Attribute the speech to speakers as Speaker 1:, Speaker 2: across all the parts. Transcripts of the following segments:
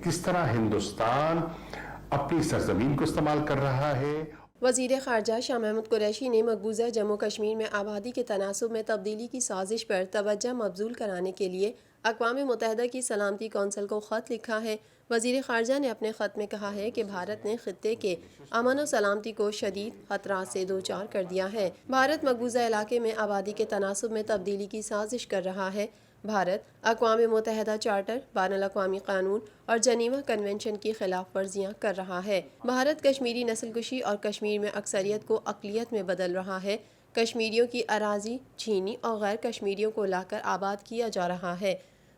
Speaker 1: किस तरह हिंदुस्तान अपनी सरजमीन को इस्तेमाल कर रहा है।
Speaker 2: वज़ीर ख़ारजा शाह महमूद कुरैशी ने मकबूजा जम्मू कश्मीर में आबादी के तनासुब में तब्दीली की साजिश पर तवज्जो मबजूल कराने के लिए अक़वाम मुत्तहिदा की सलामती कौंसिल को ख़त लिखा है। वज़ीर ख़ारजा ने अपने ख़त में कहा है कि भारत ने ख़ित्ते के अमन और सलामती को शदीद ख़तरात से दो चार कर दिया है। भारत मकबूजा इलाके में आबादी के तनासुब में तब्दीली की साजिश कर रहा है। भारत अक़वाम मुत्तहिदा चार्टर, बैनुल-अक़वामी क़ानून और जनीवा कन्वेंशन की खिलाफ वर्जियाँ कर रहा है। भारत कश्मीरी नस्लकुशी और कश्मीर में अक्सरियत को अक़लियत में बदल रहा है। कश्मीरियों की अराज़ी छीनी और गैर कश्मीरियों को लाकर आबाद किया जा रहा है।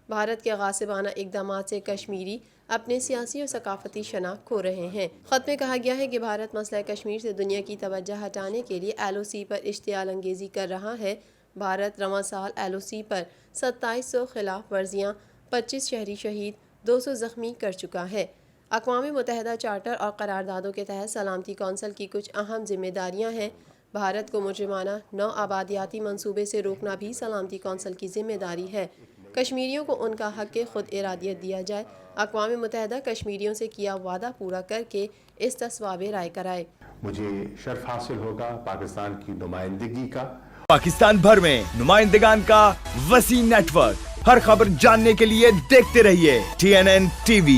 Speaker 2: भारत के गासिबाना इक़दामात से कश्मीरी अपने सियासी और सकाफ़ती शनाख्त खो रहे हैं। ख़त में कहा गया है कि भारत मसला कश्मीर से दुनिया की तवज्जो हटाने के लिए LOC पर इश्तियाल अंगेज़ी कर रहा है। भारत रवां साल LOC पर 2700 खिलाफ वर्जियाँ, 25 शहरी शहीद, 200 ज़ख्मी कर चुका है। अक़वाम मुत्तहिदा चार्टर और करारदादों के तहत सलामती कौंसिल की कुछ अहम जिम्मेदारियाँ हैं। भारत को मुजरिमाना नौ आबादियाती मंसूबे से रोकना भी सलामती कौंसिल की जिम्मेदारी है। कश्मीरियों को उनका हक़ खुद इरादियत दिया जाए। अक़वाम मुत्तहिदा कश्मीरियों से किया वादा पूरा करके इस तस्वाब राय कराए।
Speaker 1: मुझे शर्फ हासिल होगा पाकिस्तान की नुमाइंदगी का।
Speaker 3: पाकिस्तान भर में नुमाइंदगान का वसी नेटवर्क, हर खबर जानने के लिए देखते रहिए TNN TV।